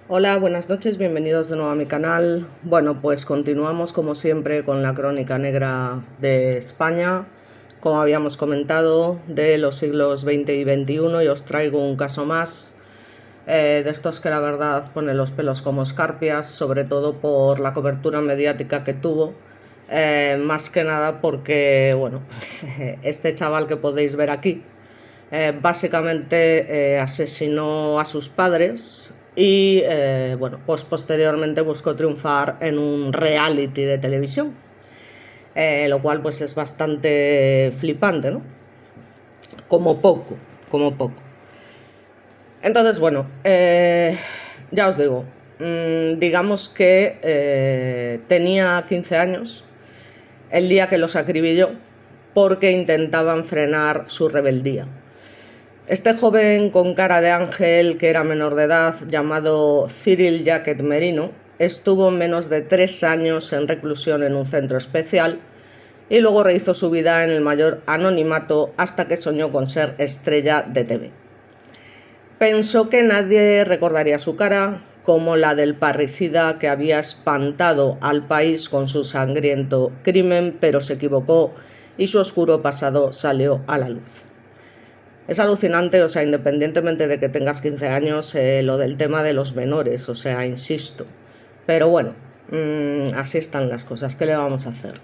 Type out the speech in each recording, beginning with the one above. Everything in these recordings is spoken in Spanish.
Hola, buenas noches, bienvenidos de nuevo a mi canal. Bueno, pues continuamos como siempre con la crónica negra de España, como habíamos comentado, de los siglos XX y XXI, y os traigo un caso más de estos que la verdad pone los pelos como escarpias, sobre todo por la cobertura mediática que tuvo, más que nada porque, bueno, este chaval que podéis ver aquí, básicamente asesinó a sus padres y bueno, pues posteriormente buscó triunfar en un reality de televisión, lo cual pues es bastante flipante, ¿no? Como poco, como poco. Entonces, bueno, ya os digo, digamos que tenía 15 años el día que los acribilló porque intentaban frenar su rebeldía. Este joven con cara de ángel, que era menor de edad, llamado Cyril Jacket Merino, estuvo menos de 3 años en reclusión en un centro especial y luego rehizo su vida en el mayor anonimato hasta que soñó con ser estrella de TV. Pensó que nadie recordaría su cara, como la del parricida que había espantado al país con su sangriento crimen, pero se equivocó y su oscuro pasado salió a la luz. Es alucinante, o sea, independientemente de que tengas 15 años, lo del tema de los menores, o sea, insisto. Pero bueno, así están las cosas, ¿qué le vamos a hacer?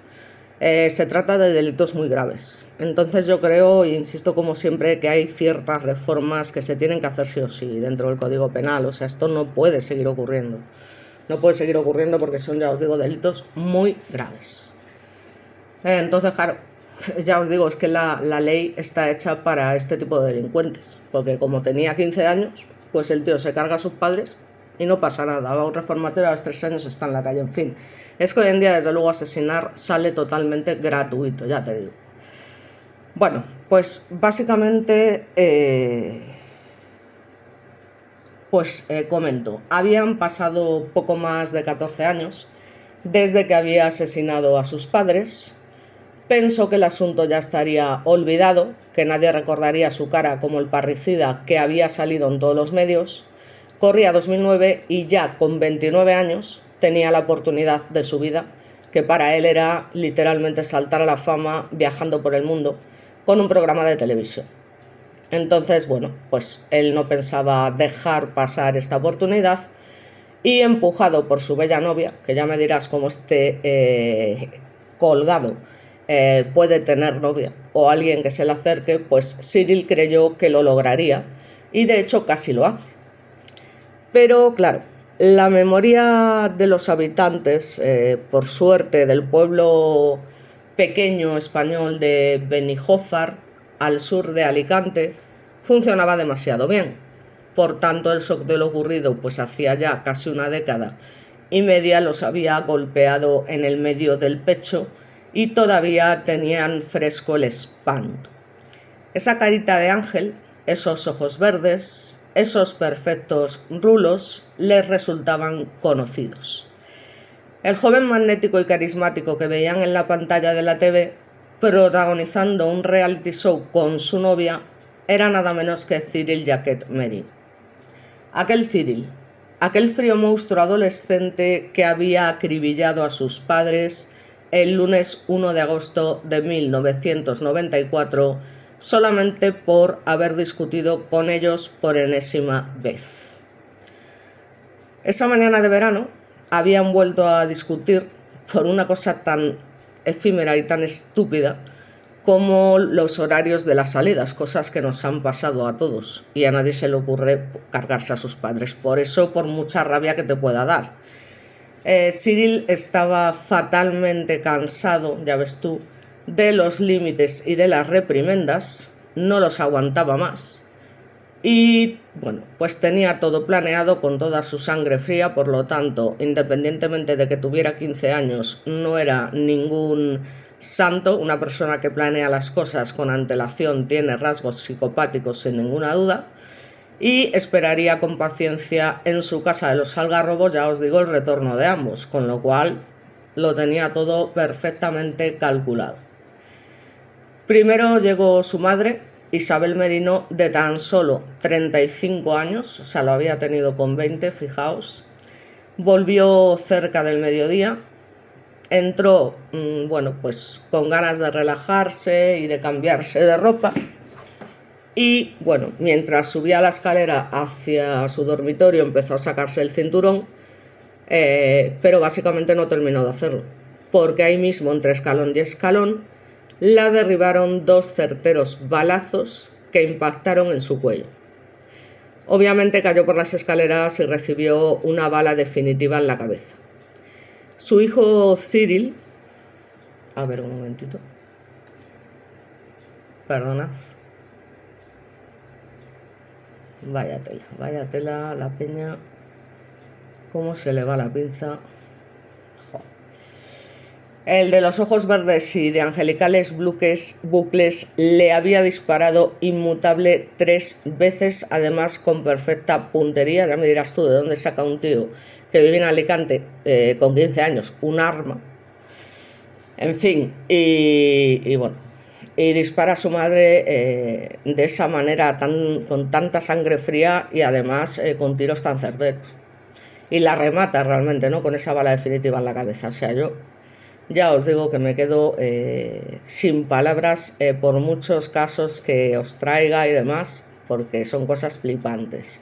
Se trata de delitos muy graves. Entonces yo creo, e insisto como siempre, que hay ciertas reformas que se tienen que hacer sí o sí dentro del Código Penal. O sea, esto no puede seguir ocurriendo. No puede seguir ocurriendo porque son, ya os digo, delitos muy graves. Entonces, claro, ya os digo, es que la ley está hecha para este tipo de delincuentes, porque como tenía 15 años, pues el tío se carga a sus padres y no pasa nada, va a un reformatorio, a los 3 años está en la calle, en fin. Es que hoy en día, desde luego, asesinar sale totalmente gratuito, ya te digo. Bueno, pues básicamente, comento, habían pasado poco más de 14 años desde que había asesinado a sus padres. Pensó que el asunto ya estaría olvidado, que nadie recordaría su cara como el parricida que había salido en todos los medios. Corría 2009 y ya con 29 años tenía la oportunidad de su vida, que para él era literalmente saltar a la fama viajando por el mundo con un programa de televisión. Entonces, bueno, pues él no pensaba dejar pasar esta oportunidad y, empujado por su bella novia, que ya me dirás cómo colgado puede tener novia o alguien que se le acerque, pues Cyril creyó que lo lograría y de hecho casi lo hace. Pero claro, la memoria de los habitantes, por suerte, del pueblo pequeño español de Benijófar, al sur de Alicante, funcionaba demasiado bien. Por tanto, el shock de lo ocurrido, pues hacía ya casi una década y media, los había golpeado en el medio del pecho y todavía tenían fresco el espanto. Esa carita de ángel, esos ojos verdes, esos perfectos rulos les resultaban conocidos. El joven magnético y carismático que veían en la pantalla de la TV, protagonizando un reality show con su novia, era nada menos que Cyril Jacket Merino. Aquel Cyril, aquel frío monstruo adolescente que había acribillado a sus padres el lunes 1 de agosto de 1994 solamente por haber discutido con ellos por enésima vez. Esa mañana de verano habían vuelto a discutir por una cosa tan efímera y tan estúpida como los horarios de las salidas, cosas que nos han pasado a todos y a nadie se le ocurre cargarse a sus padres. Por eso, por mucha rabia que te pueda dar. Cyril estaba fatalmente cansado, ya ves tú, de los límites y de las reprimendas, no los aguantaba más. Y bueno, pues tenía todo planeado con toda su sangre fría, por lo tanto, independientemente de que tuviera 15 años, no era ningún santo. Una persona que planea las cosas con antelación tiene rasgos psicopáticos sin ninguna duda, y esperaría con paciencia en su casa de los Algarrobos, ya os digo, el retorno de ambos, con lo cual lo tenía todo perfectamente calculado. Primero llegó su madre, Isabel Merino, de tan solo 35 años, o sea, lo había tenido con 20, fijaos, volvió cerca del mediodía, entró, bueno, pues con ganas de relajarse y de cambiarse de ropa. Y bueno, mientras subía la escalera hacia su dormitorio empezó a sacarse el cinturón, pero básicamente no terminó de hacerlo, porque ahí mismo, entre escalón y escalón, la derribaron 2 certeros balazos que impactaron en su cuello. Obviamente cayó por las escaleras y recibió una bala definitiva en la cabeza. Su hijo Cyril, a ver un momentito, perdonad, vaya tela, la peña, cómo se le va la pinza. El de los ojos verdes y de angelicales bucles le había disparado inmutable 3 veces, además con perfecta puntería. Ya me dirás tú de dónde saca un tío que vive en Alicante con 15 años un arma. En fin, y bueno, y dispara a su madre de esa manera, con tanta sangre fría y además con tiros tan certeros. Y la remata realmente, ¿no? Con esa bala definitiva en la cabeza. O sea, yo ya os digo que me quedo sin palabras por muchos casos que os traiga y demás, porque son cosas flipantes.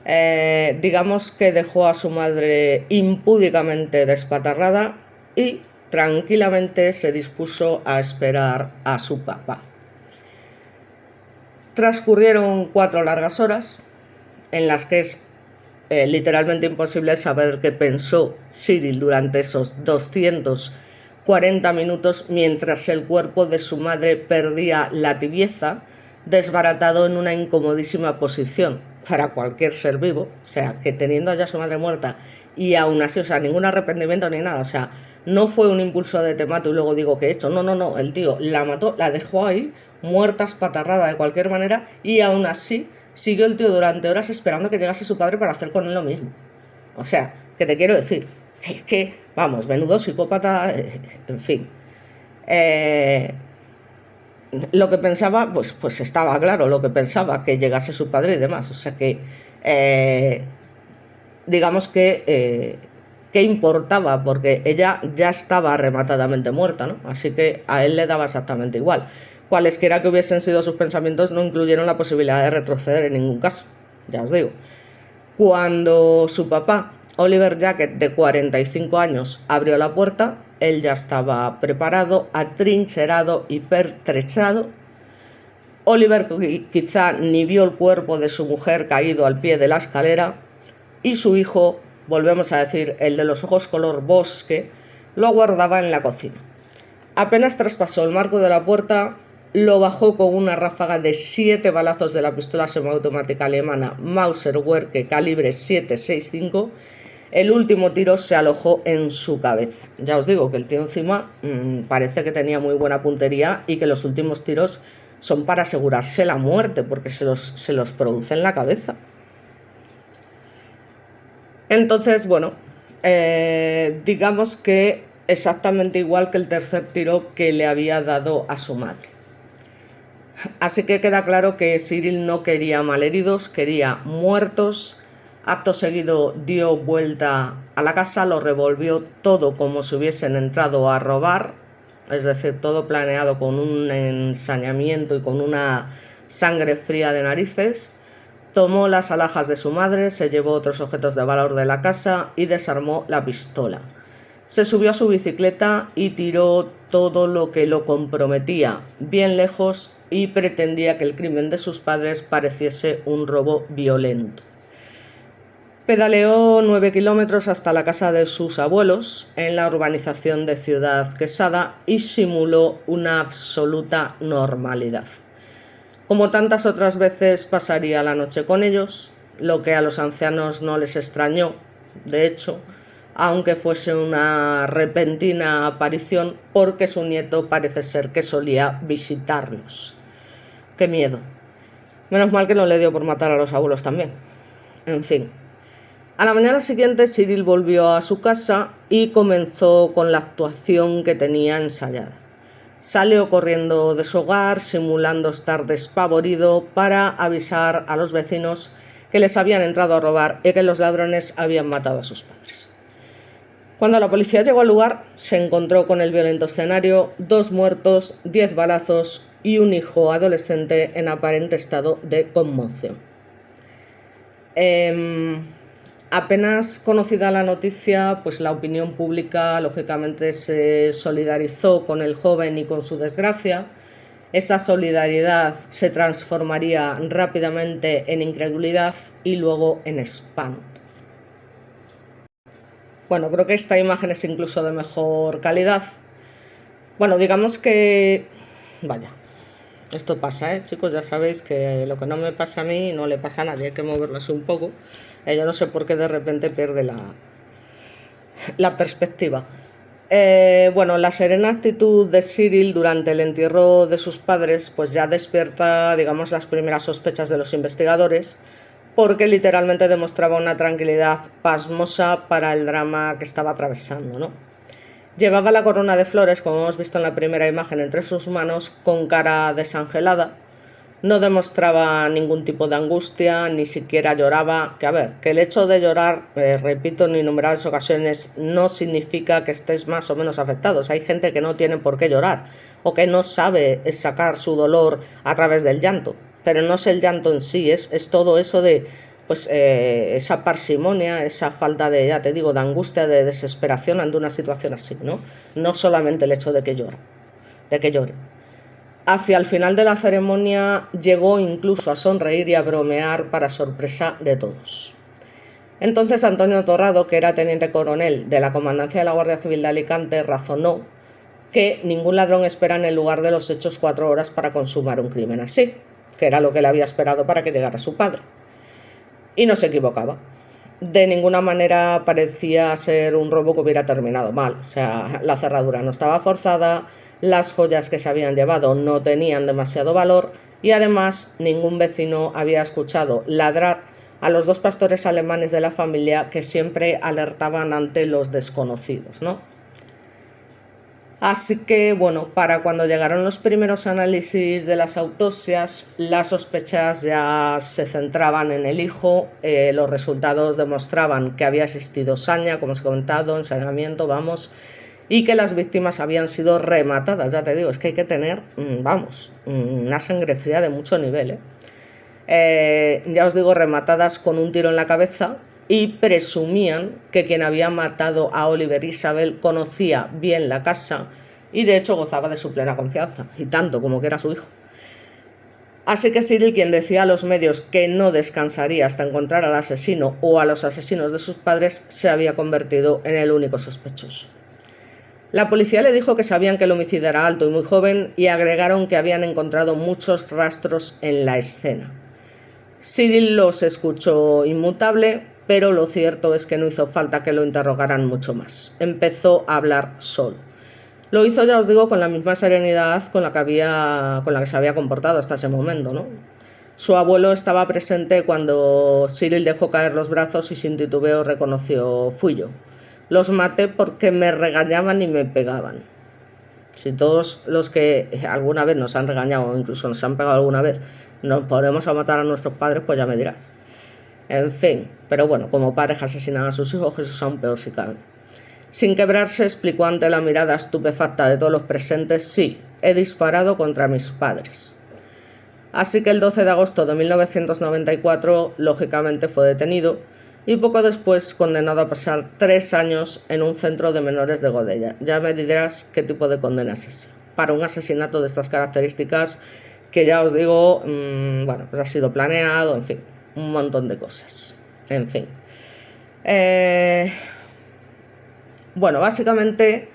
Digamos que dejó a su madre impúdicamente despatarrada y tranquilamente se dispuso a esperar a su papá. Transcurrieron 4 largas horas en las que es literalmente imposible saber qué pensó Cyril durante esos 240 minutos mientras el cuerpo de su madre perdía la tibieza, desbaratado en una incomodísima posición para cualquier ser vivo. O sea, que teniendo ya a su madre muerta y aún así, o sea, ningún arrepentimiento ni nada, o sea, no fue un impulso de te mato y luego digo que he hecho, no, el tío la mató, la dejó ahí, muerta, espatarrada de cualquier manera, y aún así siguió el tío durante horas esperando que llegase su padre para hacer con él lo mismo. O sea, que te quiero decir, que vamos, menudo psicópata, en fin. Lo que pensaba, pues estaba claro, lo que pensaba, que llegase su padre y demás. O sea que, digamos que importaba, porque ella ya estaba rematadamente muerta, ¿no? Así que a él le daba exactamente igual. Cualesquiera que hubiesen sido sus pensamientos, no incluyeron la posibilidad de retroceder en ningún caso, ya os digo. Cuando su papá, Oliver Jacket, de 45 años, abrió la puerta, él ya estaba preparado, atrincherado y pertrechado. Oliver quizá ni vio el cuerpo de su mujer caído al pie de la escalera, y su hijo, volvemos a decir, el de los ojos color bosque, lo aguardaba en la cocina. Apenas traspasó el marco de la puerta, lo bajó con una ráfaga de 7 balazos de la pistola semiautomática alemana Mauser-Werke calibre 7.65. El último tiro se alojó en su cabeza. Ya os digo que el tío encima parece que tenía muy buena puntería y que los últimos tiros son para asegurarse la muerte, porque se los produce en la cabeza. Entonces, bueno, digamos que exactamente igual que el tercer tiro que le había dado a su madre. Así que queda claro que Cyril no quería malheridos, quería muertos. Acto seguido dio vuelta a la casa, lo revolvió todo como si hubiesen entrado a robar, es decir, todo planeado con un ensañamiento y con una sangre fría de narices. Tomó las alhajas de su madre, se llevó otros objetos de valor de la casa y desarmó la pistola. Se subió a su bicicleta y tiró todo lo que lo comprometía bien lejos y pretendía que el crimen de sus padres pareciese un robo violento. Pedaleó 9 kilómetros hasta la casa de sus abuelos en la urbanización de Ciudad Quesada y simuló una absoluta normalidad. Como tantas otras veces, pasaría la noche con ellos, lo que a los ancianos no les extrañó, de hecho, aunque fuese una repentina aparición, porque su nieto parece ser que solía visitarlos. ¡Qué miedo! Menos mal que no le dio por matar a los abuelos también. En fin. A la mañana siguiente, Cyril volvió a su casa y comenzó con la actuación que tenía ensayada. salió corriendo de su hogar simulando estar despavorido para avisar a los vecinos que les habían entrado a robar y que los ladrones habían matado a sus padres. Cuando la policía llegó al lugar, se encontró con el violento escenario: 2 muertos, 10 balazos y un hijo adolescente en aparente estado de conmoción. Apenas conocida la noticia, pues la opinión pública lógicamente se solidarizó con el joven y con su desgracia. Esa solidaridad se transformaría rápidamente en incredulidad y luego en espanto. Bueno, creo que esta imagen es incluso de mejor calidad. Bueno, digamos que... Vaya, esto pasa, chicos, ya sabéis que lo que no me pasa a mí no le pasa a nadie, hay que moverlo así un poco. Yo no sé por qué de repente pierde la perspectiva. Bueno, la serena actitud de Cyril durante el entierro de sus padres pues ya despierta, digamos, las primeras sospechas de los investigadores, porque literalmente demostraba una tranquilidad pasmosa para el drama que estaba atravesando, ¿no? Llevaba la corona de flores, como hemos visto en la primera imagen, entre sus manos, con cara desangelada. No demostraba ningún tipo de angustia, ni siquiera lloraba. Que a ver, que el hecho de llorar, repito en innumerables ocasiones, no significa que estés más o menos afectados. Hay gente que no tiene por qué llorar o que no sabe sacar su dolor a través del llanto. Pero no es el llanto en sí, es todo eso de pues esa parsimonia, esa falta de, ya te digo, de angustia, de desesperación ante una situación así, ¿no? No solamente el hecho de que llore. Hacia el final de la ceremonia llegó incluso a sonreír y a bromear para sorpresa de todos. Entonces Antonio Torrado, que era teniente coronel de la Comandancia de la Guardia Civil de Alicante, razonó que ningún ladrón espera en el lugar de los hechos 4 horas para consumar un crimen así, que era lo que él había esperado para que llegara su padre. Y no se equivocaba. De ninguna manera parecía ser un robo que hubiera terminado mal. O sea, la cerradura no estaba forzada, las joyas que se habían llevado no tenían demasiado valor y además ningún vecino había escuchado ladrar a los 2 pastores alemanes de la familia que siempre alertaban ante los desconocidos, ¿no? Así que, bueno, para cuando llegaron los primeros análisis de las autopsias, las sospechas ya se centraban en el hijo. Los resultados demostraban que había existido saña, como os he comentado, ensañamiento, y que las víctimas habían sido rematadas. Ya te digo, es que hay que tener, una sangre fría de mucho nivel, ya os digo, rematadas con un tiro en la cabeza, y presumían que quien había matado a Oliver Isabel conocía bien la casa y de hecho gozaba de su plena confianza, y tanto como que era su hijo. Así que Cyril, quien decía a los medios que no descansaría hasta encontrar al asesino o a los asesinos de sus padres, se había convertido en el único sospechoso. La policía le dijo que sabían que el homicida era alto y muy joven y agregaron que habían encontrado muchos rastros en la escena. Cyril los escuchó inmutable, pero lo cierto es que no hizo falta que lo interrogaran mucho más. Empezó a hablar solo. Lo hizo, ya os digo, con la misma serenidad con la que se había comportado hasta ese momento, ¿no? Su abuelo estaba presente cuando Cyril dejó caer los brazos y sin titubeo reconoció: fui yo. Los maté porque me regañaban y me pegaban. Si todos los que alguna vez nos han regañado o incluso nos han pegado alguna vez nos ponemos a matar a nuestros padres, pues ya me dirás. En fin, pero bueno, como padres asesinan a sus hijos, eso es aún peor si cabe. Sin quebrarse, explicó ante la mirada estupefacta de todos los presentes: sí, he disparado contra mis padres. Así que el 12 de agosto de 1994, lógicamente fue detenido y poco después condenado a pasar 3 años en un centro de menores de Godella. Ya me dirás qué tipo de condena es esa para un asesinato de estas características, que ya os digo, bueno, pues ha sido planeado, en fin, un montón de cosas. En fin. Bueno, básicamente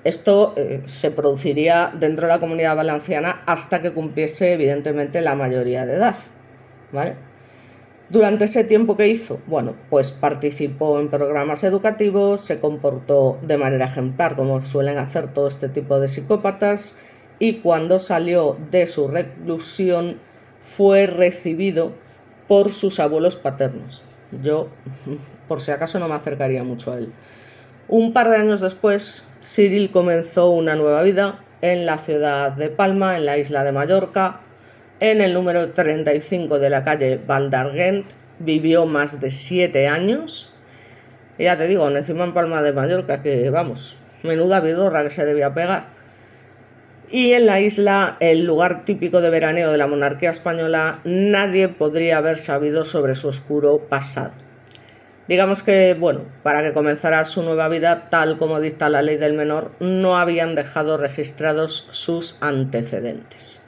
esto se produciría dentro de la Comunidad Valenciana hasta que cumpliese, evidentemente, la mayoría de edad, ¿vale? Durante ese tiempo, ¿qué hizo? Bueno, pues participó en programas educativos, se comportó de manera ejemplar, como suelen hacer todo este tipo de psicópatas, y cuando salió de su reclusión fue recibido por sus abuelos paternos. Yo, por si acaso, no me acercaría mucho a él, Un par de años después, Cyril comenzó una nueva vida en la ciudad de Palma, en la isla de Mallorca, en el número 35 de la calle Val d'Argent. Vivió más de 7 años. Y ya te digo, encima en Palma de Mallorca, que vamos, menuda vidorra que se debía pegar. Y en la isla, el lugar típico de veraneo de la monarquía española, nadie podría haber sabido sobre su oscuro pasado. Digamos que, bueno, para que comenzara su nueva vida, tal como dicta la ley del menor, no habían dejado registrados sus antecedentes.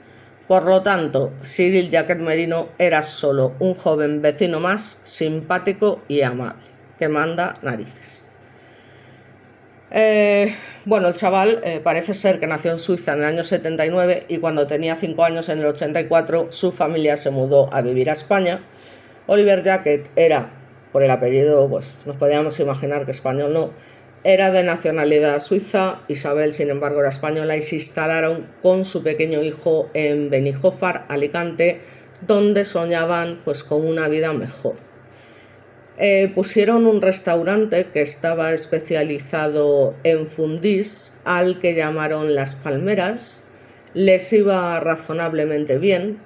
Por lo tanto, Cyril Jacquet Merino era solo un joven vecino más, simpático y amable, que manda narices. Bueno, el chaval parece ser que nació en Suiza en el año 79 y cuando tenía 5 años, en el 84, su familia se mudó a vivir a España. Oliver Jacquet era, por el apellido, pues nos podíamos imaginar que español no, era de nacionalidad suiza. Isabel, sin embargo, era española y se instalaron con su pequeño hijo en Benijòfar, Alicante, donde soñaban pues con una vida mejor. Pusieron un restaurante que estaba especializado en fundís, al que llamaron Las Palmeras. Les iba razonablemente bien,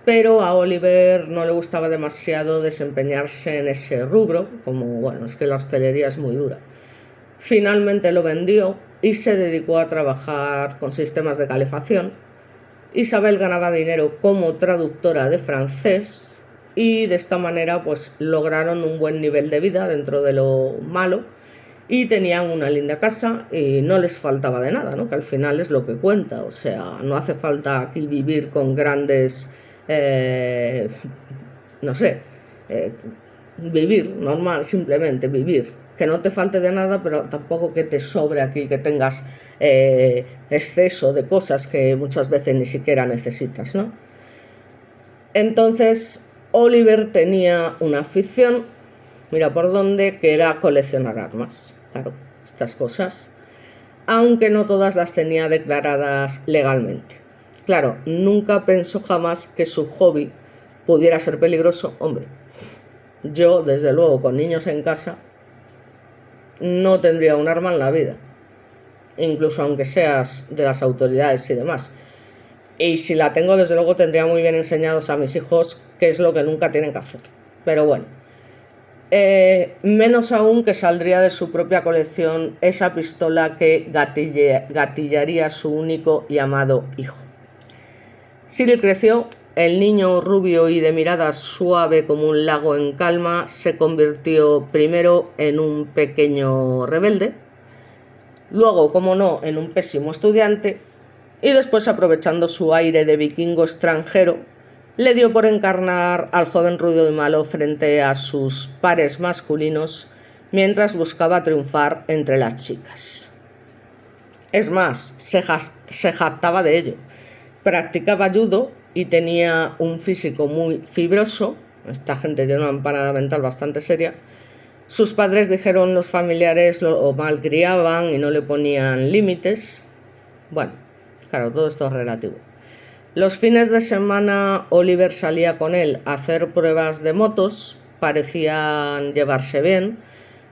pero a Oliver no le gustaba demasiado desempeñarse en ese rubro, como bueno, es que la hostelería es muy dura. Finalmente lo vendió y se dedicó a trabajar con sistemas de calefacción. Isabel ganaba dinero como traductora de francés y de esta manera pues lograron un buen nivel de vida dentro de lo malo y tenían una linda casa y no les faltaba de nada, ¿no? Que al final es lo que cuenta. O sea, no hace falta aquí vivir con grandes, no sé, vivir normal, simplemente vivir, que no te falte de nada, pero tampoco que te sobre aquí, que tengas exceso de cosas que muchas veces ni siquiera necesitas, ¿no? Entonces Oliver tenía una afición, mira por dónde, que era coleccionar armas. Claro, estas cosas, aunque no todas las tenía declaradas legalmente. Claro, nunca pensó jamás que su hobby pudiera ser peligroso. Hombre, yo desde luego con niños en casa no tendría un arma en la vida, incluso aunque seas de las autoridades y demás. Y si la tengo, desde luego tendría muy bien enseñados a mis hijos qué es lo que nunca tienen que hacer. Pero bueno, menos aún que saldría de su propia colección esa pistola que gatillaría su único y amado hijo. Cyril creció. El niño rubio y de mirada suave como un lago en calma se convirtió primero en un pequeño rebelde, luego, como no, en un pésimo estudiante y después, aprovechando su aire de vikingo extranjero, le dio por encarnar al joven rudo y malo frente a sus pares masculinos mientras buscaba triunfar entre las chicas. Es más, se jactaba de ello. Practicaba judo y tenía un físico muy fibroso. Esta gente tiene una empanada mental bastante seria. Sus padres, dijeron los familiares, lo malcriaban y no le ponían límites. Bueno, claro, todo esto es relativo. Los fines de semana Oliver salía con él a hacer pruebas de motos. Parecían llevarse bien.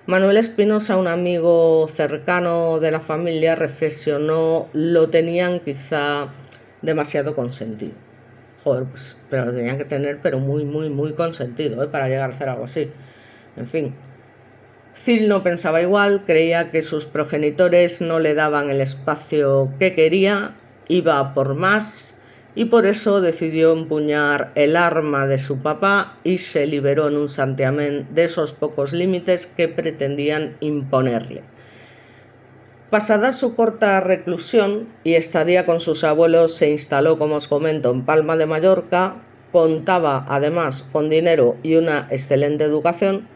Manuel Espinosa, un amigo cercano de la familia, reflexionó, lo tenían quizá demasiado consentido. Joder, pues, pero lo tenían que tener, pero muy, muy, muy consentido, para llegar a hacer algo así. En fin. Cyril no pensaba igual, creía que sus progenitores no le daban el espacio que quería, iba por más y por eso decidió empuñar el arma de su papá y se liberó en un santiamén de esos pocos límites que pretendían imponerle. Pasada su corta reclusión y estadía con sus abuelos, se instaló, como os comento, en Palma de Mallorca. Contaba además con dinero y una excelente educación.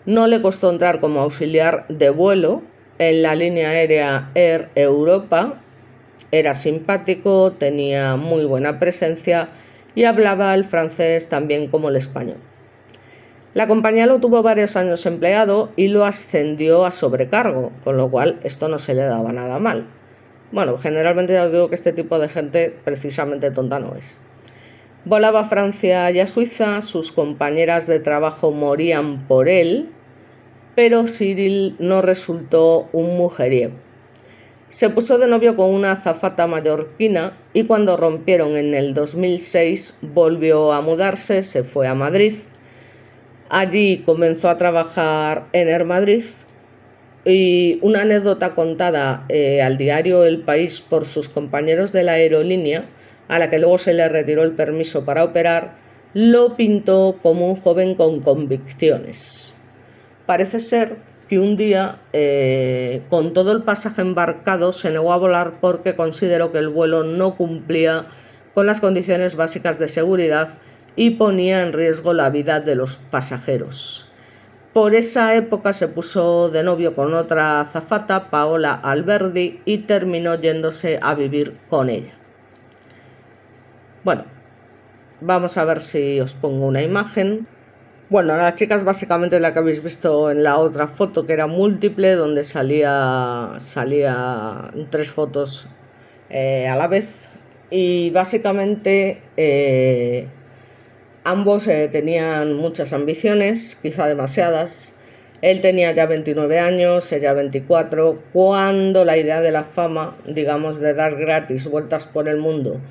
No le costó entrar como auxiliar de vuelo en la línea aérea Air Europa. Era simpático, tenía muy buena presencia y hablaba el francés tan bien como el español. La compañía lo tuvo varios años empleado y lo ascendió a sobrecargo, con lo cual esto no se le daba nada mal. Bueno, generalmente ya os digo que este tipo de gente precisamente tonta no es. Volaba a Francia y a Suiza, sus compañeras de trabajo morían por él, pero Cyril no resultó un mujeriego. Se puso de novio con una azafata mallorquina y cuando rompieron en el 2006 volvió a mudarse, se fue a Madrid. Allí comenzó a trabajar en Air Madrid y una anécdota contada al diario El País por sus compañeros de la aerolínea, a la que luego se le retiró el permiso para operar, lo pintó como un joven con convicciones. Parece ser que un día, con todo el pasaje embarcado, se negó a volar porque consideró que el vuelo no cumplía con las condiciones básicas de seguridad y ponía en riesgo la vida de los pasajeros. Por esa época se puso de novio con otra azafata, Paola Alberdi, y terminó yéndose a vivir con ella. Bueno, vamos a ver si os pongo una imagen. Bueno, la chica es básicamente la que habéis visto en la otra foto, que era múltiple, donde salía 3 fotos a la vez. Y básicamente ambos tenían muchas ambiciones, quizá demasiadas. Él tenía ya 29 años, ella 24, cuando la idea de la fama, digamos, de dar gratis vueltas por el mundo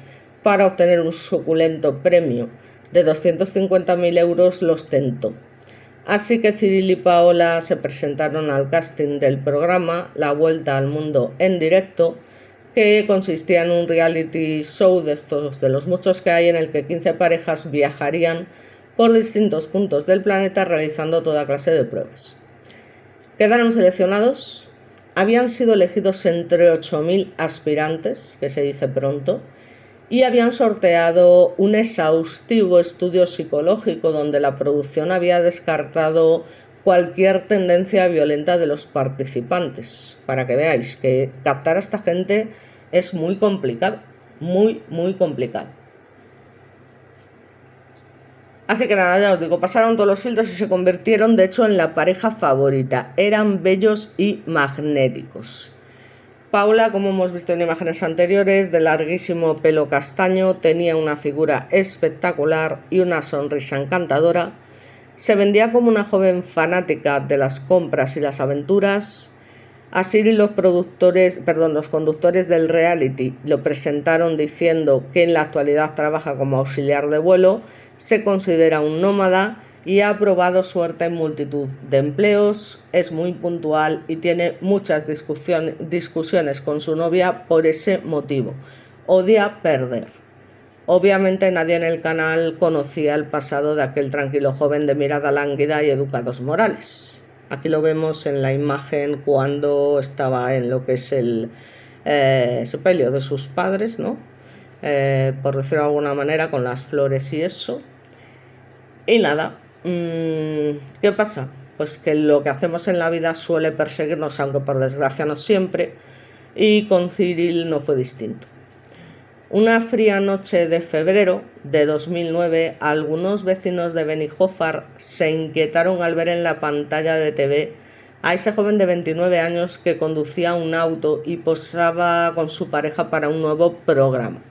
para obtener un suculento premio de 250.000 euros los tentó. Así que Cyril y Paola se presentaron al casting del programa La Vuelta al Mundo en directo, que consistía en un reality show de estos de los muchos que hay, en el que 15 parejas viajarían por distintos puntos del planeta realizando toda clase de pruebas. Quedaron seleccionados, habían sido elegidos entre 8.000 aspirantes, que se dice pronto, y habían sorteado un exhaustivo estudio psicológico donde la producción había descartado cualquier tendencia violenta de los participantes, para que veáis que captar a esta gente es muy complicado, muy complicado. Así que nada, ya os digo, pasaron todos los filtros y se convirtieron de hecho en la pareja favorita. Eran bellos y magnéticos. Paula, como hemos visto en imágenes anteriores, de larguísimo pelo castaño, tenía una figura espectacular y una sonrisa encantadora. Se vendía como una joven fanática de las compras y las aventuras. A Cyril los conductores del reality lo presentaron diciendo que en la actualidad trabaja como auxiliar de vuelo, se considera un nómada y ha probado suerte en multitud de empleos, es muy puntual y tiene muchas discusiones con su novia por ese motivo. Odia perder. Obviamente nadie en el canal conocía el pasado de aquel tranquilo joven de mirada lánguida y educados morales. Aquí lo vemos en la imagen cuando estaba en lo que es el sepelio de sus padres, ¿no? Por decirlo de alguna manera, con las flores y eso. Y nada, ¿qué pasa? Pues que lo que hacemos en la vida suele perseguirnos, aunque por desgracia no siempre, y con Cyril no fue distinto. Una fría noche de febrero de 2009, algunos vecinos de Benijòfar se inquietaron al ver en la pantalla de TV a ese joven de 29 años que conducía un auto y posaba con su pareja para un nuevo programa.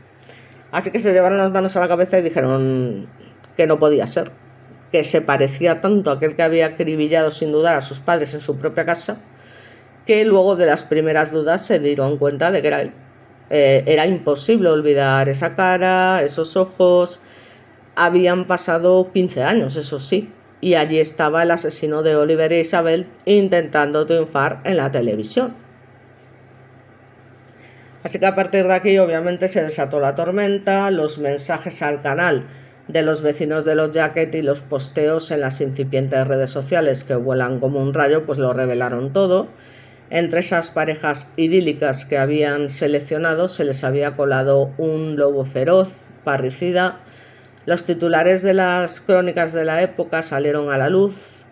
Así que se llevaron las manos a la cabeza y dijeron que no podía ser, que se parecía tanto a aquel que había acribillado sin dudar a sus padres en su propia casa, que luego de las primeras dudas se dieron cuenta de que era él. Era imposible olvidar esa cara, esos ojos. Habían pasado 15 años, eso sí, y allí estaba el asesino de Oliver e Isabel intentando triunfar en la televisión. Así que a partir de aquí obviamente se desató la tormenta, los mensajes al canal de los vecinos de los Jacket y los posteos en las incipientes redes sociales que vuelan como un rayo pues lo revelaron todo. Entre esas parejas idílicas que habían seleccionado se les había colado un lobo feroz, parricida. Los titulares de las crónicas de la época salieron a la luz,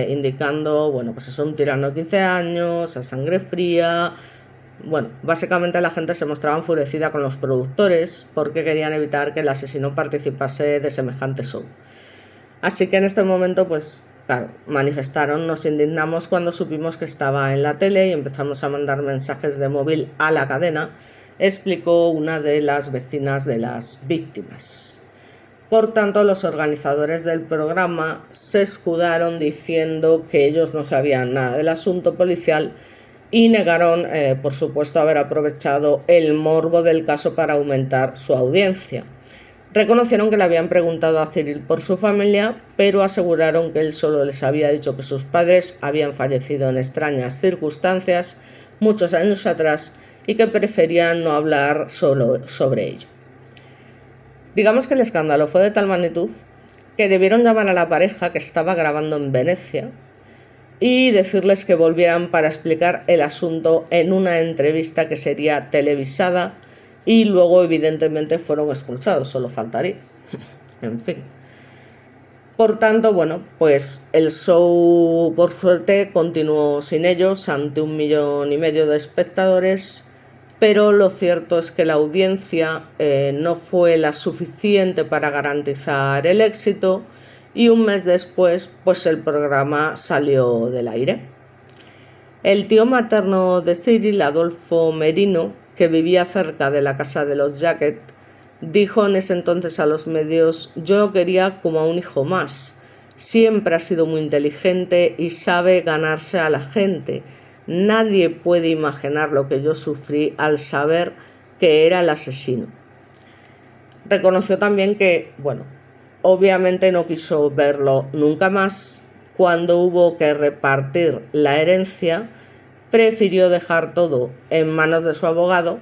indicando, pues es un tirano de 15 años, a sangre fría. Básicamente la gente se mostraba enfurecida con los productores porque querían evitar que el asesino participase de semejante show. Así que en este momento, claro, manifestaron, nos indignamos cuando supimos que estaba en la tele y empezamos a mandar mensajes de móvil a la cadena, explicó una de las vecinas de las víctimas. Por tanto, los organizadores del programa se escudaron diciendo que ellos no sabían nada del asunto policial y negaron, por supuesto, haber aprovechado el morbo del caso para aumentar su audiencia. Reconocieron que le habían preguntado a Cyril por su familia, pero aseguraron que él solo les había dicho que sus padres habían fallecido en extrañas circunstancias muchos años atrás y que preferían no hablar solo sobre ello. Digamos que el escándalo fue de tal magnitud que debieron llamar a la pareja que estaba grabando en Venecia y decirles que volvieran para explicar el asunto en una entrevista que sería televisada, y luego evidentemente fueron expulsados, solo faltaría. En fin. Por tanto, bueno, pues el show por suerte continuó sin ellos ante 1,5 millones de espectadores, pero lo cierto es que la audiencia no fue la suficiente para garantizar el éxito y un mes después pues el programa salió del aire. El tío materno de Cyril, Adolfo Merino, que vivía cerca de la casa de los Jacket, dijo en ese entonces a los medios: yo lo quería como a un hijo más, siempre ha sido muy inteligente y sabe ganarse a la gente, nadie puede imaginar lo que yo sufrí al saber que era el asesino. Reconoció también que, bueno, obviamente no quiso verlo nunca más. Cuando hubo que repartir la herencia, prefirió dejar todo en manos de su abogado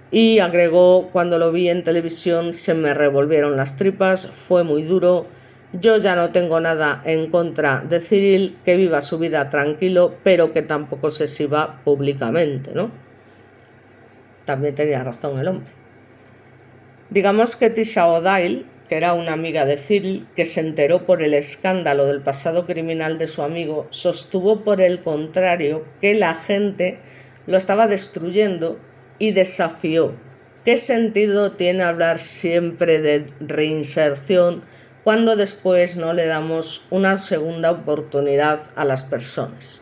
y agregó: cuando lo vi en televisión se me revolvieron las tripas, fue muy duro, yo ya no tengo nada en contra de Cyril, que viva su vida tranquilo, pero que tampoco se exhiba públicamente, ¿no? También tenía razón el hombre. Digamos que Tisha O'Dyle, que era una amiga de Cyril, que se enteró por el escándalo del pasado criminal de su amigo, sostuvo por el contrario que la gente lo estaba destruyendo y desafió: ¿qué sentido tiene hablar siempre de reinserción cuando después no le damos una segunda oportunidad a las personas?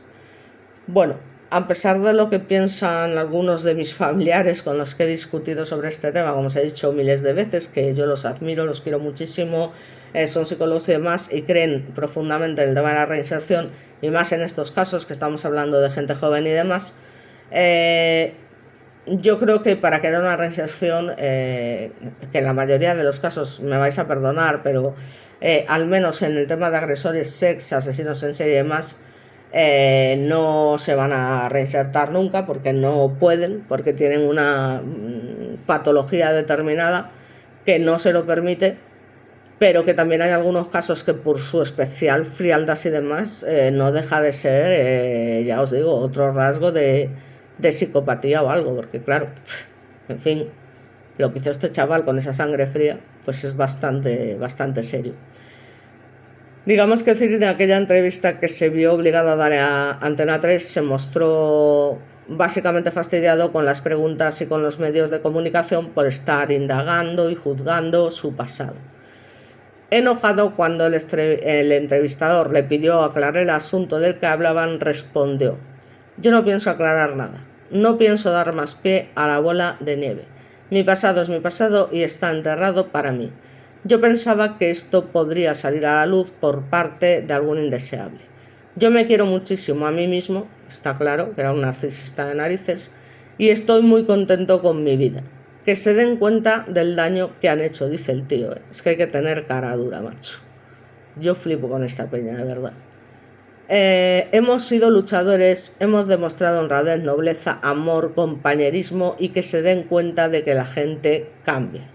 Bueno, a pesar de lo que piensan algunos de mis familiares con los que he discutido sobre este tema, como os he dicho miles de veces, que yo los admiro, los quiero muchísimo, son psicólogos y demás y creen profundamente en el tema de la reinserción, y más en estos casos que estamos hablando de gente joven y demás, yo creo que para que haya una reinserción, que en la mayoría de los casos me vais a perdonar, pero al menos en el tema de agresores, sex, asesinos en serie y demás, no se van a reinsertar nunca porque no pueden, porque tienen una patología determinada que no se lo permite, pero que también hay algunos casos que por su especial frialdad y demás no deja de ser, ya os digo, otro rasgo de psicopatía o algo, porque claro, en fin, lo que hizo este chaval con esa sangre fría pues es bastante serio. Digamos que Cyril, en aquella entrevista que se vio obligado a dar a Antena 3, se mostró básicamente fastidiado con las preguntas y con los medios de comunicación por estar indagando y juzgando su pasado. Enojado, cuando el entrevistador le pidió aclarar el asunto del que hablaban, respondió: yo no pienso aclarar nada, no pienso dar más pie a la bola de nieve. Mi pasado es mi pasado y está enterrado para mí. Yo pensaba que esto podría salir a la luz por parte de algún indeseable. Yo me quiero muchísimo a mí mismo, está claro que era un narcisista de narices, y estoy muy contento con mi vida. Que se den cuenta del daño que han hecho, dice el tío. Es que hay que tener cara dura, macho. Yo flipo con esta peña, de verdad. Hemos sido luchadores, hemos demostrado honradez, nobleza, amor, compañerismo, y que se den cuenta de que la gente cambia.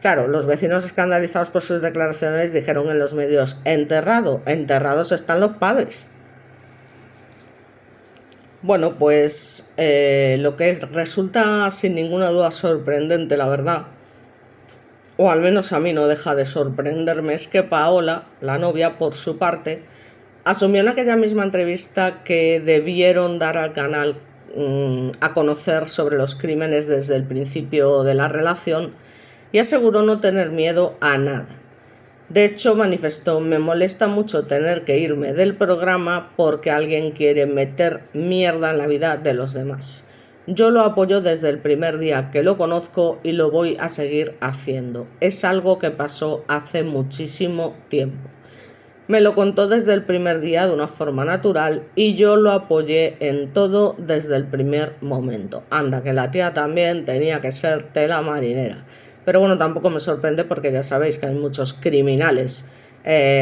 Claro, los vecinos escandalizados por sus declaraciones dijeron en los medios: enterrados están los padres. Bueno, pues lo que resulta sin ninguna duda sorprendente, la verdad, o al menos a mí no deja de sorprenderme, es que Paola, la novia, por su parte, asumió en aquella misma entrevista que debieron dar al canal a conocer sobre los crímenes desde el principio de la relación, y aseguró no tener miedo a nada. De hecho, manifestó: me molesta mucho tener que irme del programa porque alguien quiere meter mierda en la vida de los demás. Yo lo apoyo desde el primer día que lo conozco y lo voy a seguir haciendo. Es algo que pasó hace muchísimo tiempo. Me lo contó desde el primer día de una forma natural y yo lo apoyé en todo desde el primer momento. Anda, que la tía también tenía que ser tela marinera. Pero bueno, tampoco me sorprende porque ya sabéis que hay muchos criminales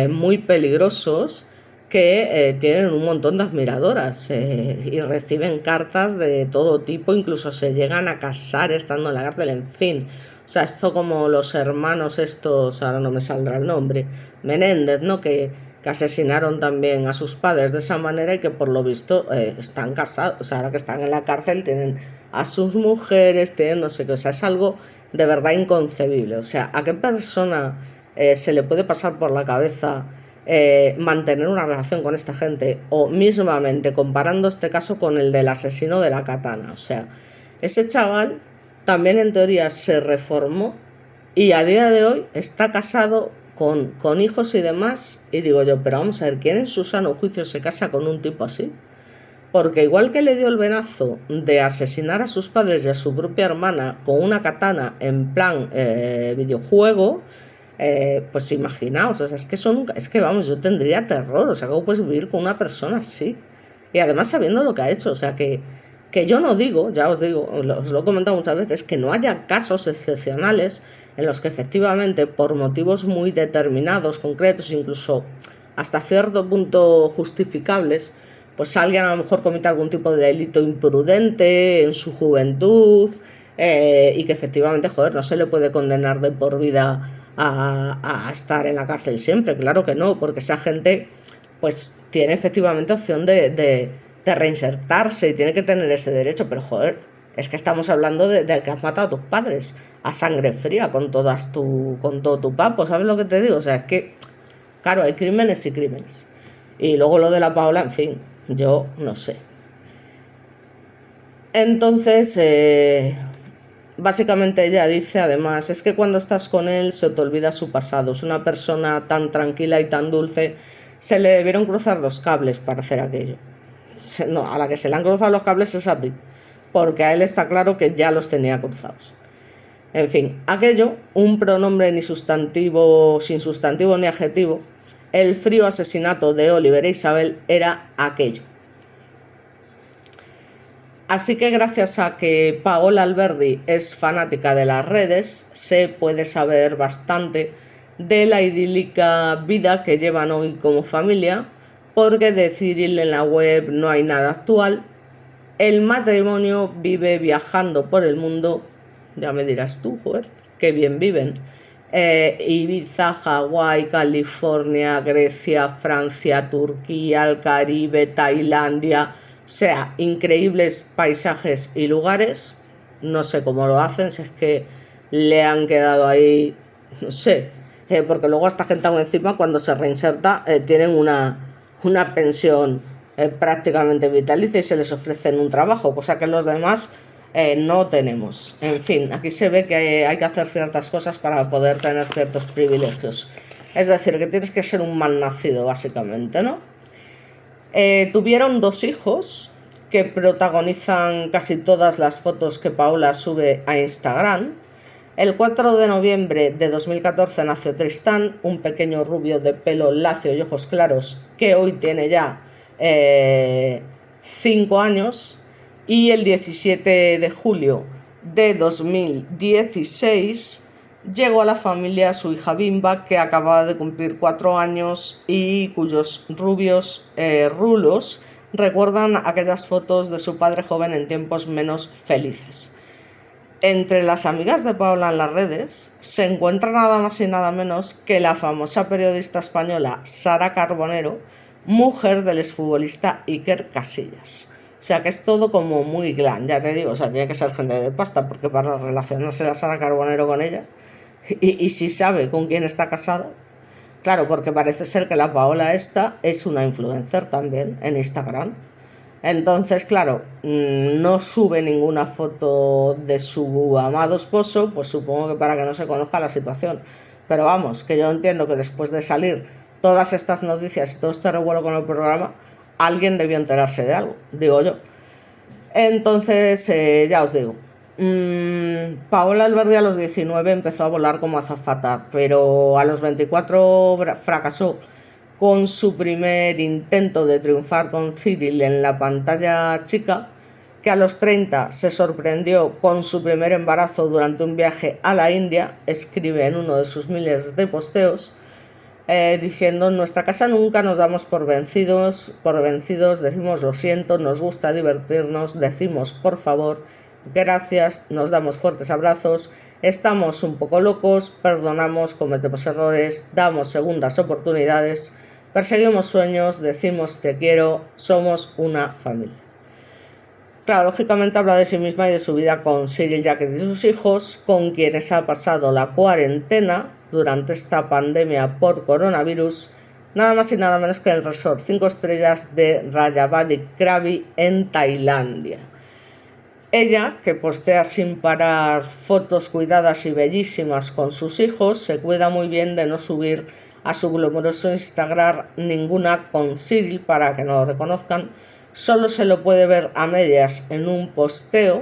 muy peligrosos que tienen un montón de admiradoras y reciben cartas de todo tipo, incluso se llegan a casar estando en la cárcel, en fin. O sea, esto como los hermanos estos, ahora no me saldrá el nombre, Menéndez, ¿no? Que asesinaron también a sus padres de esa manera y que por lo visto están casados, o sea, ahora que están en la cárcel tienen a sus mujeres, tienen no sé qué, o sea, es algo de verdad inconcebible. O sea, ¿a qué persona se le puede pasar por la cabeza mantener una relación con esta gente? O mismamente comparando este caso con el del asesino de la katana. O sea, ese chaval también en teoría se reformó y a día de hoy está casado con hijos y demás. Y digo yo, pero vamos a ver, ¿quién en su sano juicio se casa con un tipo así? Porque igual que le dio el venazo de asesinar a sus padres y a su propia hermana con una katana en plan videojuego, pues imaginaos, o sea, es que vamos, yo tendría terror, o sea, ¿cómo puedes vivir con una persona así? Y además sabiendo lo que ha hecho, o sea, que yo no digo, ya os digo, os lo he comentado muchas veces, que no haya casos excepcionales en los que efectivamente por motivos muy determinados, concretos, incluso hasta cierto punto justificables, pues alguien a lo mejor cometa algún tipo de delito imprudente en su juventud y que efectivamente, joder, no se le puede condenar de por vida a estar en la cárcel siempre, claro que no, porque esa gente pues tiene efectivamente opción de reinsertarse y tiene que tener ese derecho, pero joder, es que estamos hablando de que has matado a tus padres a sangre fría con con todo tu papo, ¿sabes lo que te digo? O sea, es que, claro, hay crímenes y crímenes. Y luego lo de la Paola, en fin, yo no sé. Entonces, básicamente ella dice además, es que cuando estás con él se te olvida su pasado, es una persona tan tranquila y tan dulce, se le debieron cruzar los cables para hacer aquello. No, a la que se le han cruzado los cables es a ti, porque a él está claro que ya los tenía cruzados. En fin, aquello, un pronombre ni sustantivo, sin sustantivo ni adjetivo, el frío asesinato de Oliver e Isabel era aquello. Así que gracias a que Paola Alberdi es fanática de las redes, se puede saber bastante de la idílica vida que llevan hoy como familia, porque de Cyril en la web no hay nada actual. El matrimonio vive viajando por el mundo, ya me dirás tú, joder, qué bien viven. Ibiza, Hawái, California, Grecia, Francia, Turquía, el Caribe, Tailandia, o sea, increíbles paisajes y lugares. No sé cómo lo hacen, si es que le han quedado ahí, no sé, porque luego esta gente aún encima cuando se reinserta tienen una pensión prácticamente vitalicia y se les ofrecen un trabajo, cosa que los demás no tenemos. En fin, aquí se ve que hay que hacer ciertas cosas para poder tener ciertos privilegios. Es decir, que tienes que ser un mal nacido, básicamente, ¿no? Tuvieron 2 hijos que protagonizan casi todas las fotos que Paola sube a Instagram. El 4 de noviembre de 2014 nació Tristán, un pequeño rubio de pelo lacio y ojos claros que hoy tiene ya 5 años. Y el 17 de julio de 2016 llegó a la familia su hija Bimba, que acababa de cumplir 4 años y cuyos rubios rulos recuerdan aquellas fotos de su padre joven en tiempos menos felices. Entre las amigas de Paola en las redes se encuentra nada más y nada menos que la famosa periodista española Sara Carbonero, mujer del exfutbolista Iker Casillas. O sea que es todo como muy glam, ya te digo, o sea, tiene que ser gente de pasta, porque para relacionarse la Sara Carbonero con ella, y si sabe con quién está casada, claro, porque parece ser que la Paola esta es una influencer también en Instagram. Entonces, claro, no sube ninguna foto de su amado esposo, pues supongo que para que no se conozca la situación. Pero vamos, que yo entiendo que después de salir todas estas noticias y todo este revuelo con el programa, alguien debió enterarse de algo, digo yo. Entonces, ya os digo, Paola Alberdi a los 19 empezó a volar como azafata, pero a los 24 fracasó con su primer intento de triunfar con Cyril en la pantalla chica, que a los 30 se sorprendió con su primer embarazo durante un viaje a la India, escribe en uno de sus miles de posteos, diciendo: en nuestra casa nunca nos damos por vencidos, decimos lo siento, nos gusta divertirnos, decimos por favor, gracias, nos damos fuertes abrazos, estamos un poco locos, perdonamos, cometemos errores, damos segundas oportunidades, perseguimos sueños, decimos te quiero, somos una familia. Claro, lógicamente habla de sí misma y de su vida con Cyril Jacket y sus hijos, con quienes ha pasado la cuarentena durante esta pandemia por coronavirus, nada más y nada menos que en el resort 5 estrellas de Rajabali Krabi en Tailandia. Ella, que postea sin parar fotos cuidadas y bellísimas con sus hijos, se cuida muy bien de no subir a su glamoroso Instagram ninguna con Cyril para que no lo reconozcan. Solo se lo puede ver a medias en un posteo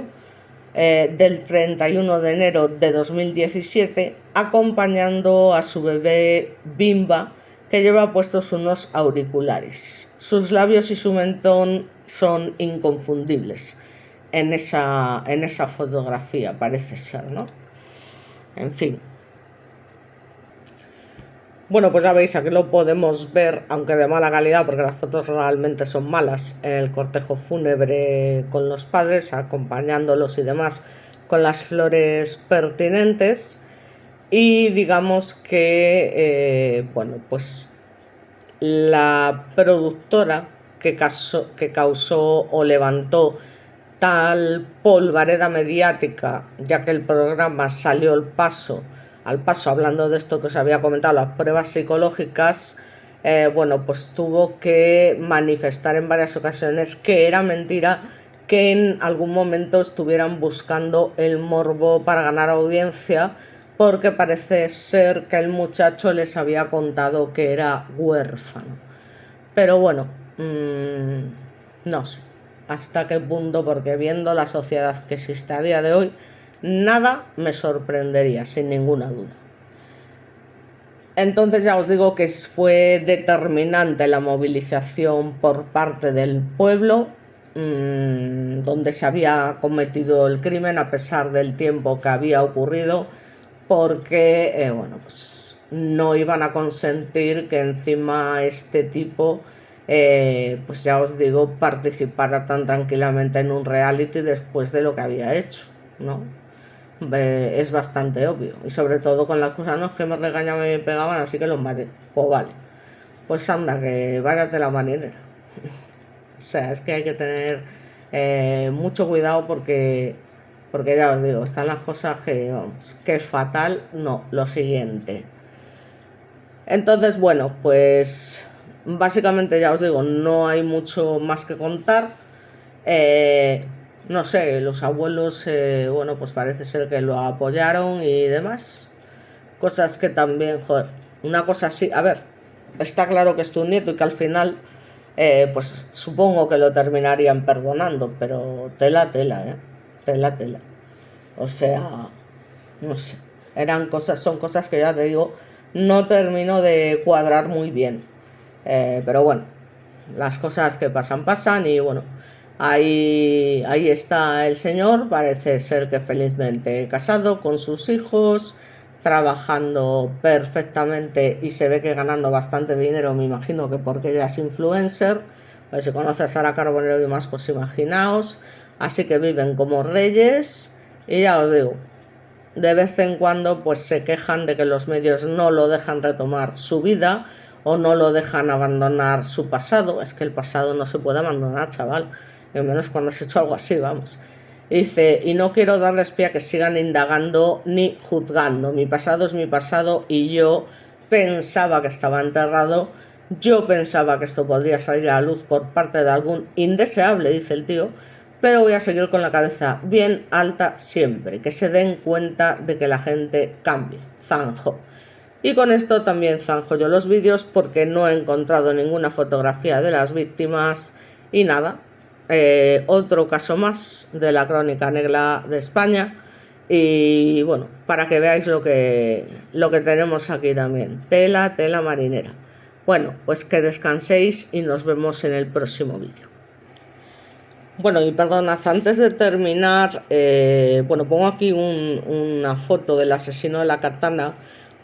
del 31 de enero de 2017, acompañando a su bebé Bimba, que lleva puestos unos auriculares. Sus labios y su mentón son inconfundibles en esa fotografía, parece ser, ¿no? En fin. Bueno, pues ya veis, aquí lo podemos ver, aunque de mala calidad, porque las fotos realmente son malas, en el cortejo fúnebre con los padres, acompañándolos y demás, con las flores pertinentes. Y digamos que, bueno, pues la productora que causó o levantó tal polvareda mediática, ya que el programa salió al paso, hablando de esto que os había comentado, las pruebas psicológicas, bueno, pues tuvo que manifestar en varias ocasiones que era mentira, que en algún momento estuvieran buscando el morbo para ganar audiencia, porque parece ser que el muchacho les había contado que era huérfano. Pero bueno, no sé hasta qué punto, porque viendo la sociedad que existe a día de hoy, nada me sorprendería, sin ninguna duda. Entonces ya os digo que fue determinante la movilización por parte del pueblo, donde se había cometido el crimen a pesar del tiempo que había ocurrido, porque bueno, pues no iban a consentir que encima este tipo, pues ya os digo, participara tan tranquilamente en un reality después de lo que había hecho, ¿no? Es bastante obvio, y sobre todo con las gusanos que me regañaban y me pegaban, así que los maté. Pues vale, pues anda, que váyate la marinera. O sea, es que hay que tener mucho cuidado, porque ya os digo, están las cosas que, vamos, que es fatal, no, lo siguiente. Entonces, bueno, pues básicamente ya os digo, no hay mucho más que contar. No sé, los abuelos, bueno, pues parece ser que lo apoyaron y demás. Cosas que también, joder, una cosa así, a ver, está claro que es tu nieto y que al final, pues supongo que lo terminarían perdonando, pero tela, tela. O sea, no sé, son cosas que ya te digo, no termino de cuadrar muy bien. Pero bueno, las cosas que pasan y bueno, ahí está el señor, parece ser que felizmente casado con sus hijos, trabajando perfectamente y se ve que ganando bastante dinero, me imagino que porque ella es influencer, pues si conoce a Sara Carbonero y demás, pues imaginaos, así que viven como reyes. Y ya os digo, de vez en cuando pues se quejan de que los medios no lo dejan retomar su vida o no lo dejan abandonar su pasado. Es que el pasado no se puede abandonar, chaval, y menos cuando has hecho algo así, vamos. Y dice: y no quiero darles pie a que sigan indagando ni juzgando. Mi pasado es mi pasado y yo pensaba que estaba enterrado. Yo pensaba que esto podría salir a la luz por parte de algún indeseable, dice el tío, pero voy a seguir con la cabeza bien alta siempre, que se den cuenta de que la gente cambie. Zanjo. Y con esto también zanjo yo los vídeos, porque no he encontrado ninguna fotografía de las víctimas y nada, otro caso más de la crónica negra de España. Y bueno, para que veáis lo que tenemos aquí también. Tela marinera. Bueno, pues que descanséis y nos vemos en el próximo vídeo. Bueno, y perdonad, antes de terminar, pongo aquí una foto del asesino de la katana,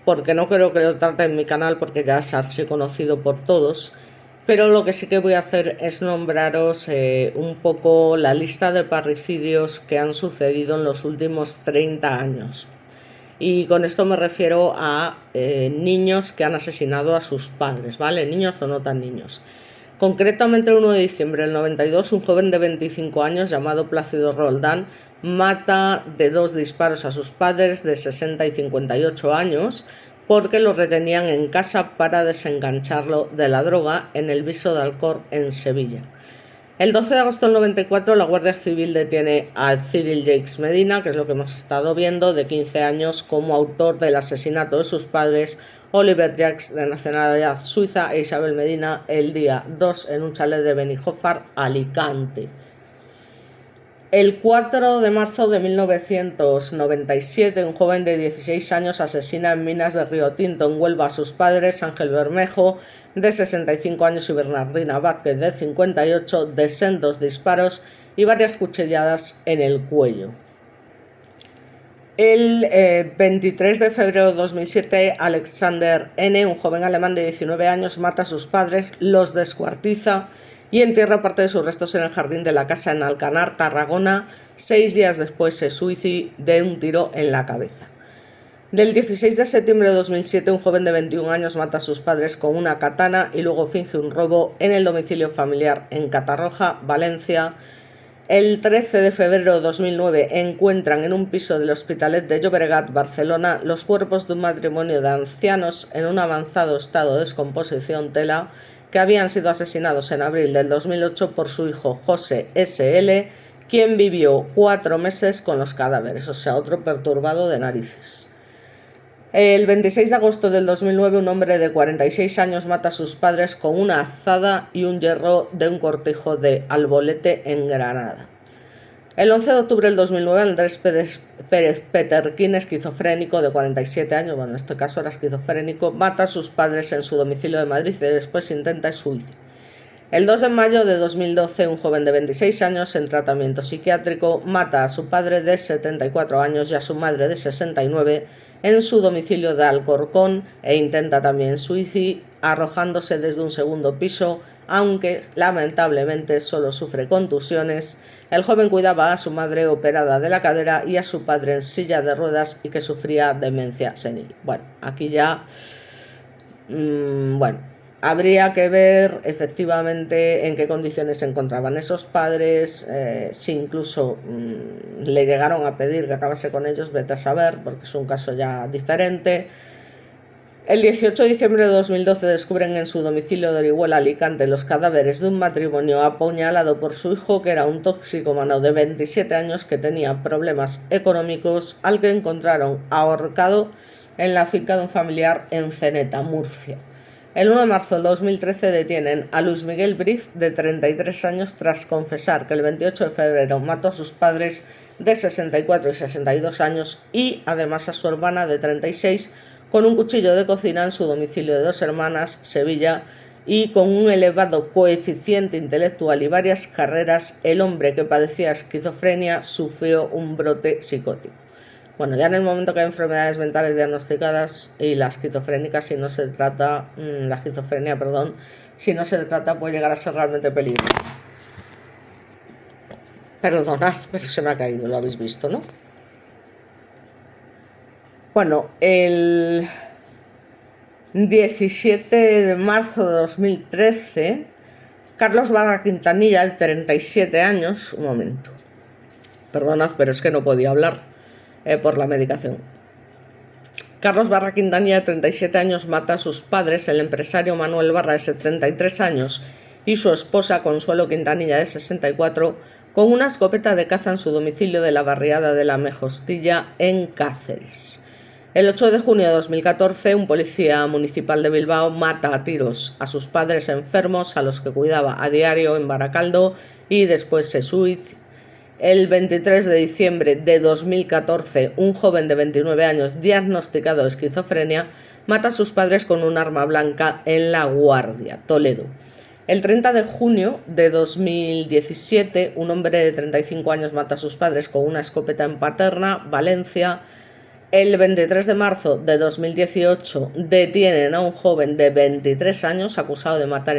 porque no creo que lo trate en mi canal, porque ya es archiconocido por todos. Pero lo que sí que voy a hacer es nombraros un poco la lista de parricidios que han sucedido en los últimos 30 años. Y con esto me refiero a niños que han asesinado a sus padres, ¿vale? Niños o no tan niños. Concretamente el 1 de diciembre del 92, un joven de 25 años llamado Plácido Roldán mata de 2 disparos a sus padres de 60 y 58 años porque lo retenían en casa para desengancharlo de la droga en el Viso de Alcor en Sevilla. El 12 de agosto del 94 la Guardia Civil detiene a Cyril Jakes Medina, que es lo que hemos estado viendo, de 15 años, como autor del asesinato de sus padres, Oliver Jakes, de nacionalidad suiza, e Isabel Medina, el día 2 en un chalet de Benijófar, Alicante. El 4 de marzo de 1997, un joven de 16 años asesina en minas de Río Tinto, en Huelva, a sus padres, Ángel Bermejo, de 65 años, y Bernardina Vázquez, de 58, de sendos disparos y varias cuchilladas en el cuello. El 23 de febrero de 2007, Alexander N., un joven alemán de 19 años, mata a sus padres, los descuartiza y entierra parte de sus restos en el jardín de la casa en Alcanar, Tarragona. 6 días después se suicida de un tiro en la cabeza. Del 16 de septiembre de 2007, un joven de 21 años mata a sus padres con una katana y luego finge un robo en el domicilio familiar en Catarroja, Valencia. El 13 de febrero de 2009 encuentran en un piso del Hospitalet de Llobregat, Barcelona, los cuerpos de un matrimonio de ancianos en un avanzado estado de descomposición, Tela, que habían sido asesinados en abril del 2008 por su hijo José S.L., quien vivió 4 meses con los cadáveres, o sea, otro perturbado de narices. El 26 de agosto del 2009, un hombre de 46 años mata a sus padres con una azada y un hierro de un cortijo de Albolete, en Granada. El 11 de octubre del 2009, Andrés Pérez Peterquín, esquizofrénico de 47 años, en este caso era esquizofrénico, mata a sus padres en su domicilio de Madrid y después intenta el suicidio. El 2 de mayo de 2012, un joven de 26 años en tratamiento psiquiátrico mata a su padre de 74 años y a su madre de 69 en su domicilio de Alcorcón, e intenta también suicidio arrojándose desde un segundo piso, aunque lamentablemente solo sufre contusiones. El joven cuidaba a su madre operada de la cadera y a su padre en silla de ruedas y que sufría demencia senil. Bueno, aquí ya habría que ver efectivamente en qué condiciones se encontraban esos padres, si incluso le llegaron a pedir que acabase con ellos, vete a saber, porque es un caso ya diferente. El 18 de diciembre de 2012 descubren en su domicilio de Orihuela, Alicante, los cadáveres de un matrimonio apuñalado por su hijo, que era un toxicómano de 27 años que tenía problemas económicos, al que encontraron ahorcado en la finca de un familiar en Ceneta, Murcia. El 1 de marzo del 2013 detienen a Luis Miguel Briz, de 33 años, tras confesar que el 28 de febrero mató a sus padres de 64 y 62 años y además a su hermana de 36 con un cuchillo de cocina en su domicilio de Dos Hermanas, Sevilla, y con un elevado coeficiente intelectual y varias carreras, el hombre, que padecía esquizofrenia, sufrió un brote psicótico. Bueno, ya en el momento que hay enfermedades mentales diagnosticadas y la esquizofrenia, si no se trata, puede llegar a ser realmente peligroso. Perdonad, pero se me ha caído, lo habéis visto, ¿no? Bueno, el 17 de marzo de 2013, Carlos Barra Quintanilla, de 37 años, un momento, perdonad, pero es que no podía hablar por la medicación. Carlos Barra Quintanilla, de 37 años, mata a sus padres, el empresario Manuel Barra, de 73 años, y su esposa Consuelo Quintanilla, de 64, con una escopeta de caza en su domicilio de la barriada de la Mejostilla, en Cáceres. El 8 de junio de 2014, un policía municipal de Bilbao mata a tiros a sus padres enfermos, a los que cuidaba a diario en Baracaldo, y después se suicida. El 23 de diciembre de 2014, un joven de 29 años diagnosticado de esquizofrenia mata a sus padres con un arma blanca en La Guardia, Toledo. El 30 de junio de 2017, un hombre de 35 años mata a sus padres con una escopeta en Paterna, Valencia. El 23 de marzo de 2018 detienen a un joven de 23 años acusado de matar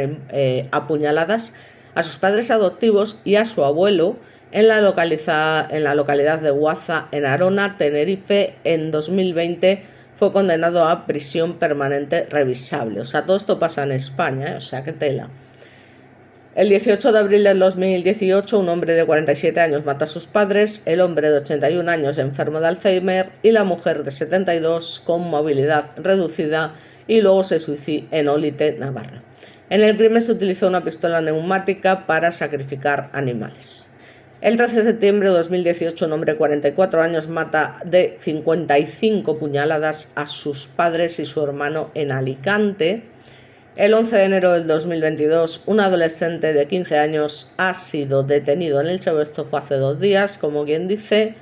a puñaladas a sus padres adoptivos y a su abuelo en la localidad de Guaza, en Arona, Tenerife. En 2020 fue condenado a prisión permanente revisable. O sea, todo esto pasa en España, o sea, qué tela. El 18 de abril del 2018, un hombre de 47 años mata a sus padres, el hombre de 81 años enfermo de Alzheimer y la mujer de 72 con movilidad reducida, y luego se suicida en Olite, Navarra. En el crimen se utilizó una pistola neumática para sacrificar animales. El 13 de septiembre de 2018, un hombre de 44 años mata de 55 puñaladas a sus padres y su hermano en Alicante. El 11 de enero del 2022, un adolescente de 15 años ha sido detenido en Elche. Esto fue hace 2 días, como quien dice,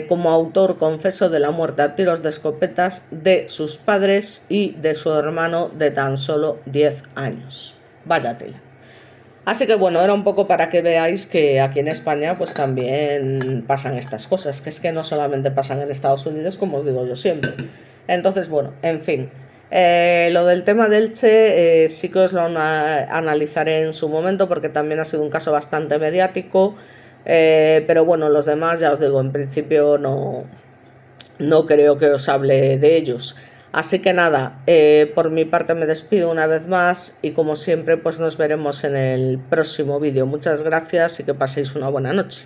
como autor confeso de la muerte a tiros de escopetas de sus padres y de su hermano de tan solo 10 años. Vaya tela. Así que bueno, era un poco para que veáis que aquí en España pues también pasan estas cosas, que es que no solamente pasan en Estados Unidos, como os digo yo siempre. Entonces, bueno, en fin. Lo del tema del Elche sí que os lo analizaré en su momento, porque también ha sido un caso bastante mediático, pero bueno, los demás ya os digo, en principio no creo que os hable de ellos. Así que nada, por mi parte me despido una vez más y como siempre pues nos veremos en el próximo vídeo. Muchas gracias y que paséis una buena noche.